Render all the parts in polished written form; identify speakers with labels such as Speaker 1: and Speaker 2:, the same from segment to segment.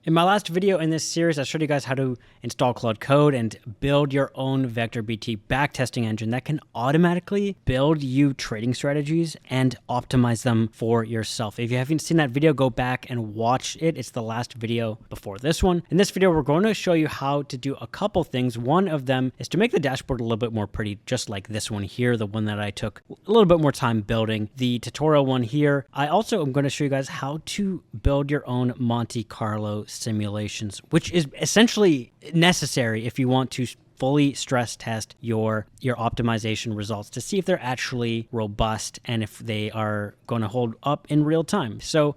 Speaker 1: In my last video in this series, I showed you guys how to install Claude Code and build your own vector BT backtesting engine that can automatically build you trading strategies and optimize them for yourself. If you haven't seen that video, go back and watch it. It's the last video before this one. In this video, we're going to show you how to do a couple things. One of them is to make the dashboard a little bit more pretty, just like this one here, the one that I took a little bit more time building. The tutorial one here, I also am going to show you guys how to build your own Monte Carlo simulations, which is essentially necessary if you want to fully stress test your optimization results to see if they're actually robust and if they are going to hold up in real time. So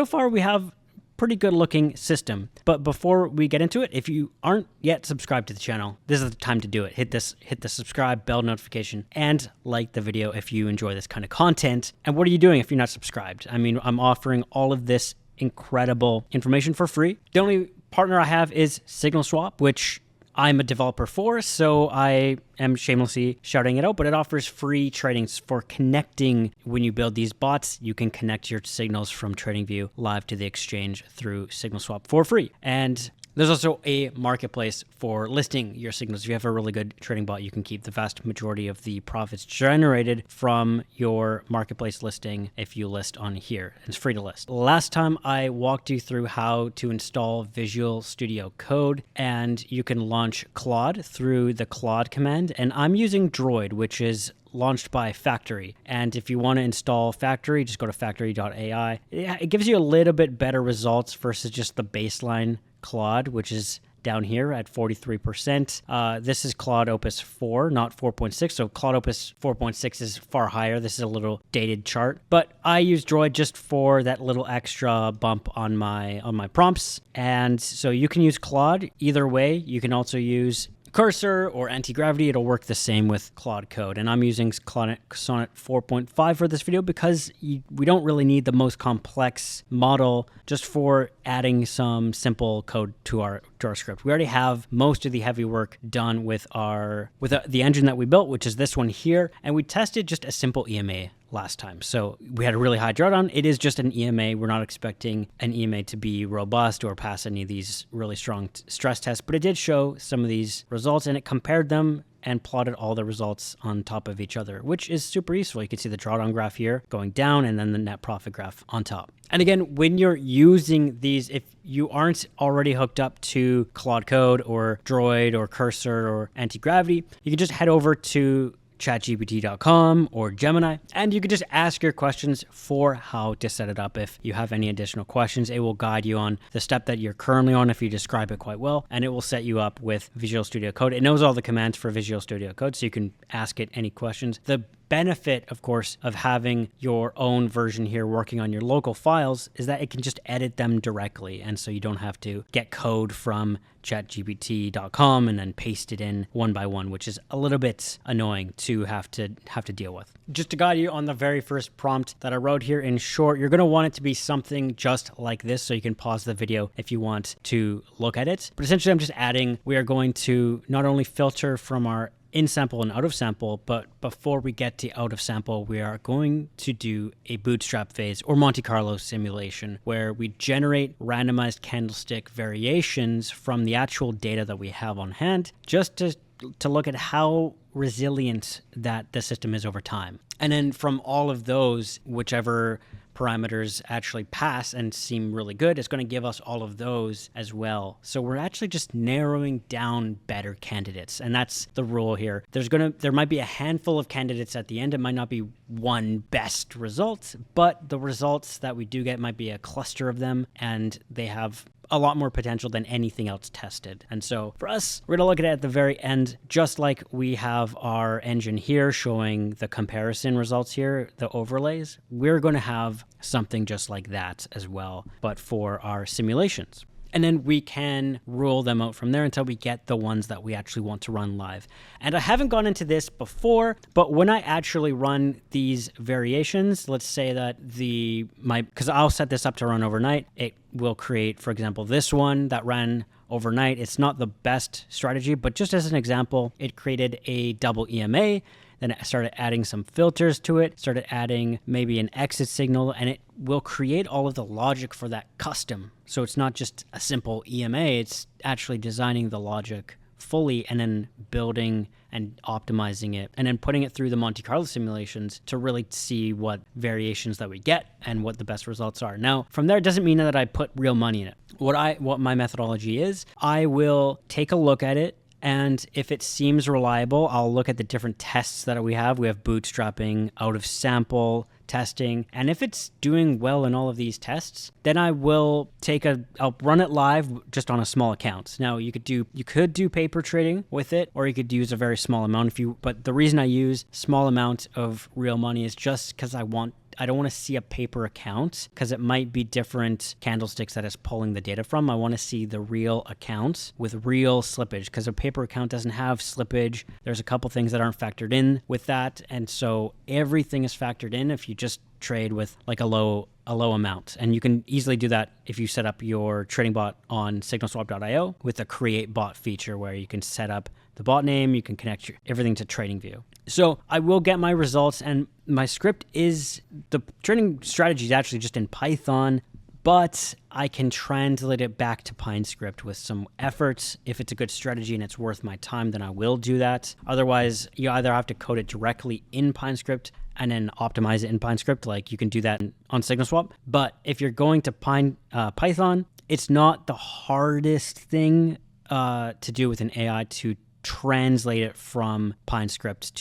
Speaker 1: far we have pretty good looking system. But before we get into it, if you aren't yet subscribed to the channel, this is the time to do it. Hit the subscribe, bell notification, and like the video if you enjoy this kind of content. And what are you doing if you're not subscribed? I mean, I'm offering all of this incredible information for free. The only partner I have is SignalSwap, which I'm a developer for, so I am shamelessly shouting it out, but it offers free trading for connecting. When you build these bots, you can connect your signals from TradingView live to the exchange through SignalSwap for free. And there's also a marketplace for listing your signals. If you have a really good trading bot, you can keep the vast majority of the profits generated from your marketplace listing if you list on here. It's free to list. Last time I walked you through how to install Visual Studio Code, and you can launch Claude through the Claude command. And I'm using Droid, which is launched by Factory. And if you want to install Factory, just go to factory.ai. It gives you a little bit better results versus just the baseline Claude, which is down here at 43%. This is Claude Opus 4, not 4.6. So Claude Opus 4.6 is far higher. This is a little dated chart, but I use Droid just for that little extra bump on my prompts. And so you can use Claude either way. You can also use Cursor or anti-gravity. It'll work the same with Claude Code. And I'm using Sonnet 4.5 for this video because we don't really need the most complex model, just for adding some simple code to our script. We already have most of the heavy work done with the engine that we built, which is this one here. And we tested just a simple EMA last time. So we had a really high drawdown. It is just an EMA. We're not expecting an EMA to be robust or pass any of these really strong stress tests, but it did show some of these results, and it compared them and plotted all the results on top of each other, which is super useful. You can see the drawdown graph here going down and then the net profit graph on top. And again, when you're using these, if you aren't already hooked up to Claude Code or Droid or Cursor or anti-gravity, you can just head over to chatgpt.com or Gemini, and you can just ask your questions for how to set it up. If you have any additional questions, it will guide you on the step that you're currently on if you describe it quite well, and it will set you up with Visual Studio Code. It knows all the commands for Visual Studio Code, so you can ask it any questions. The benefit, of course, of having your own version here working on your local files is that it can just edit them directly, and so you don't have to get code from chatgpt.com and then paste it in one by one, which is a little bit annoying to have to deal with. Just to guide you on the very first prompt that I wrote here, in short, you're going to want it to be something just like this, so you can pause the video if you want to look at it. But essentially, I'm just adding, we are going to not only filter from our in sample and out of sample, but before we get to out of sample, we are going to do a bootstrap phase or Monte Carlo simulation where we generate randomized candlestick variations from the actual data that we have on hand, just to look at how resilient that the system is over time. And then from all of those, whichever parameters actually pass and seem really good, it's going to give us all of those as well. So we're actually just narrowing down better candidates, and that's the rule here. There might be a handful of candidates at the end. It might not be one best result, but the results that we do get might be a cluster of them, and they have a lot more potential than anything else tested. And so for us, we're gonna look at it at the very end, just like we have our engine here showing the comparison results here, the overlays. We're gonna have something just like that as well, but for our simulations. And then we can rule them out from there until we get the ones that we actually want to run live. And I haven't gone into this before, but when I actually run these variations, let's say that because I'll set this up to run overnight, it will create, for example, this one that ran overnight. It's not the best strategy, but just as an example, it created a double EMA. Then I started adding some filters to it, started adding maybe an exit signal, and it will create all of the logic for that custom. So it's not just a simple EMA, it's actually designing the logic fully and then building and optimizing it and then putting it through the Monte Carlo simulations to really see what variations that we get and what the best results are. Now, from there, it doesn't mean that I put real money in it. What my methodology is, I will take a look at it, and if it seems reliable, I'll look at the different tests that we have. We have bootstrapping, out of sample testing, and if it's doing well in all of these tests, then I'll run it live just on a small account. Now you could do paper trading with it, or you could use a very small amount but the reason I use small amount of real money is just because I don't want to see a paper account because it might be different candlesticks that it's pulling the data from. I want to see the real accounts with real slippage because a paper account doesn't have slippage. There's a couple things that aren't factored in with that. And so everything is factored in if you just trade with like a low amount. And you can easily do that if you set up your trading bot on SignalSwap.io with a create bot feature where you can set up the bot name, you can connect everything to TradingView. So I will get my results, and my script is, the trading strategy is actually just in Python, but I can translate it back to PineScript with some efforts. If it's a good strategy and it's worth my time, then I will do that. Otherwise, you either have to code it directly in PineScript and then optimize it in PineScript, like you can do that on SignalSwap. But if you're going to Python, it's not the hardest thing to do with an AI to translate it from PineScript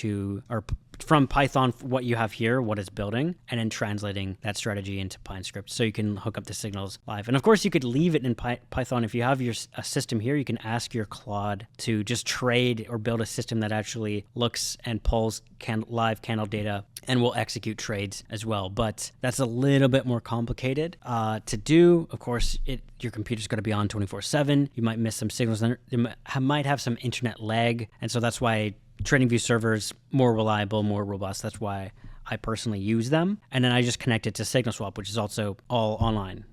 Speaker 1: from Python, what you have here, what it's building, and then translating that strategy into PineScript so you can hook up the signals live. And of course, you could leave it in Python. If you have a system here, you can ask your Claude to just trade or build a system that actually looks and pulls live candle data and will execute trades as well. But that's a little bit more complicated to do. Of course, your computer's going to be on 24/7. You might miss some signals. You might have some internet lag. And so that's why TradingView servers more reliable, more robust. That's why I personally use them. And then I just connect it to SignalSwap, which is also all online.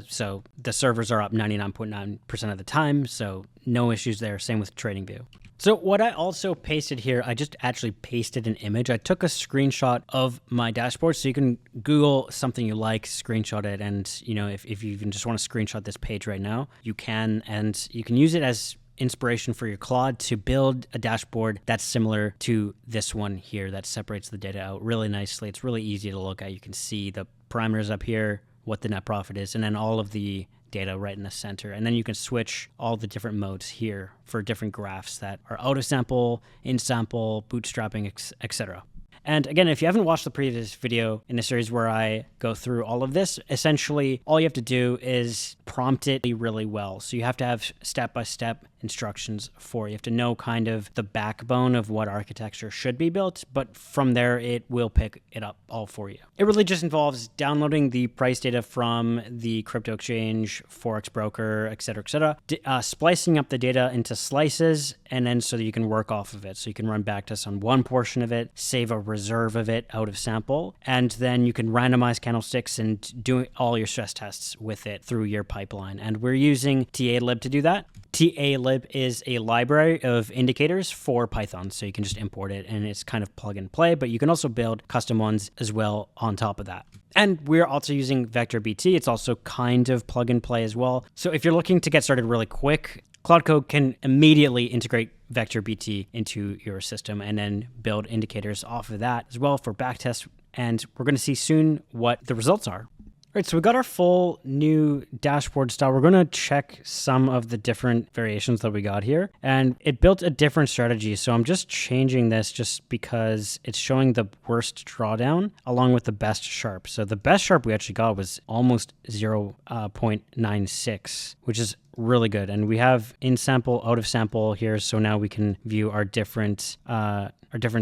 Speaker 1: So the servers are up 99.9% of the time. So no issues there. Same with TradingView. So what I also pasted here, I just actually pasted an image. I took a screenshot of my dashboard. So you can Google something you like, screenshot it. And if you even just want to screenshot this page right now, you can. And you can use it as inspiration for your Claude to build a dashboard that's similar to this one here that separates the data out really nicely. It's really easy to look at. You can see the parameters up here, what the net profit is, and then all of the data right in the center. And then you can switch all the different modes here for different graphs that are out of sample, in sample, bootstrapping, etc. And again, if you haven't watched the previous video in the series where I go through all of this, essentially all you have to do is prompt it really well. So you have to have step-by-step instructions for. You have to know kind of the backbone of what architecture should be built, but from there it will pick it up all for you. It really just involves downloading the price data from the crypto exchange, forex broker, etc., splicing up the data into slices, and then so that you can work off of it. So you can run backtest on one portion of it, save a reserve of it out of sample, and then you can randomize candlesticks and do all your stress tests with it through your pipeline. And we're using TA-Lib to do that. TA-Lib is a library of indicators for Python, so you can just import it and it's kind of plug and play, but you can also build custom ones as well on top of that. And we're also using Vector BT. It's also kind of plug and play as well. So if you're looking to get started really quick, Claude Code can immediately integrate Vector BT into your system and then build indicators off of that as well for backtest. And we're going to see soon what the results are. All right, so we got our full new dashboard style. We're going to check some of the different variations that we got here. And it built a different strategy. So I'm just changing this just because it's showing the worst drawdown along with the best sharp. So the best sharp we actually got was almost 0.96, which is really good. And we have in sample, out of sample here. So now we can view our different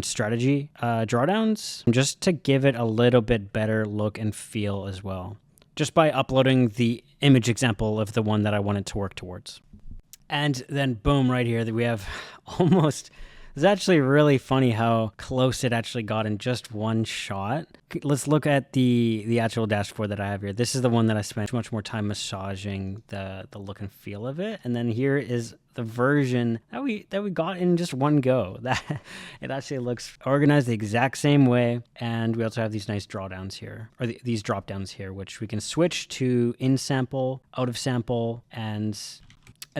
Speaker 1: strategy drawdowns just to give it a little bit better look and feel as well, just by uploading the image example of the one that I wanted to work towards. And then boom, right here that we have almost It's actually really funny how close it actually got in just one shot. Let's look at the actual dashboard that I have here. This is the one that I spent much more time massaging the look and feel of it. And then here is the version that we got in just one go. That it actually looks organized the exact same way. And we also have these nice drawdowns here, or these drop downs here, which we can switch to in sample, out of sample, and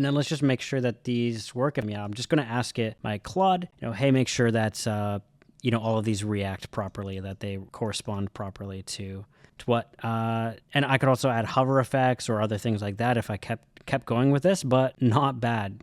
Speaker 1: then let's just make sure that these work. Yeah, I'm just going to ask it, my Claude, hey, make sure that all of these react properly, that they correspond properly to what. And I could also add hover effects or other things like that if I kept going with this, but not bad.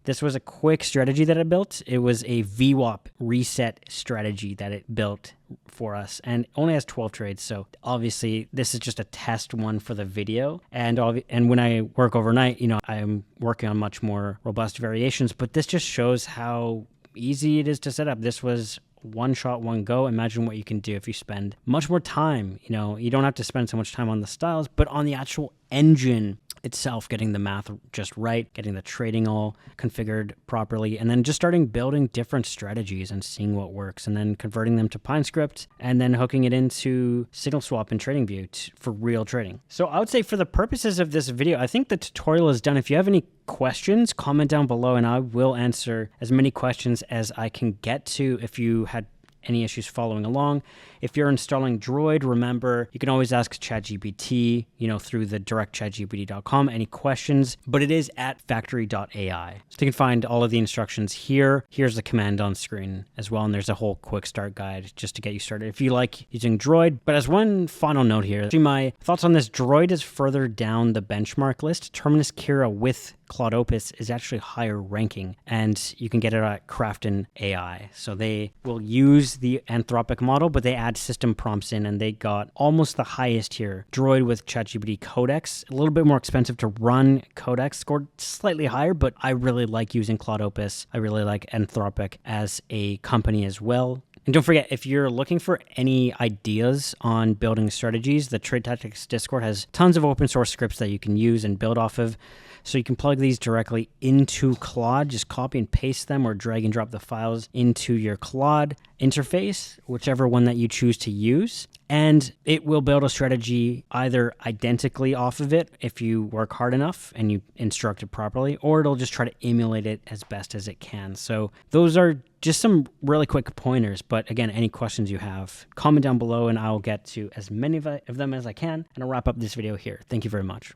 Speaker 1: This was a quick strategy that I built. It was a VWAP reset strategy that it built for us, and only has 12 trades. So obviously this is just a test one for the video. And when I work overnight, I'm working on much more robust variations, but this just shows how easy it is to set up. This was one shot, one go. Imagine what you can do if you spend much more time. You don't have to spend so much time on the styles, but on the actual engine itself, getting the math just right, getting the trading all configured properly, and then just starting building different strategies and seeing what works, and then converting them to PineScript, and then hooking it into SignalSwap and TradingView for real trading. So I would say for the purposes of this video, I think the tutorial is done. If you have any questions, comment down below, and I will answer as many questions as I can get to if you had any issues following along. If you're installing Droid, remember, you can always ask ChatGPT, through the direct chatgpt.com, any questions, but it is at factory.ai. So you can find all of the instructions here. Here's the command on screen as well, and there's a whole quick start guide just to get you started if you like using Droid. But as one final note here, my thoughts on this, Droid is further down the benchmark list. Terminus Kira with Claude Opus is actually higher ranking, and you can get it at Crafton AI. So they will use the Anthropic model, but they add system prompts in, and they got almost the highest here. Droid with ChatGPT Codex, a little bit more expensive to run. Codex scored slightly higher, but I really like using Claude Opus. I really like Anthropic as a company as well. And don't forget, if you're looking for any ideas on building strategies, the Trade Tactics Discord has tons of open source scripts that you can use and build off of. So you can plug these directly into Claude, just copy and paste them, or drag and drop the files into your Claude interface, whichever one that you choose to use. And it will build a strategy either identically off of it if you work hard enough and you instruct it properly, or it'll just try to emulate it as best as it can. So those are just some really quick pointers. But again, any questions you have, comment down below and I'll get to as many of them as I can. And I'll wrap up this video here. Thank you very much.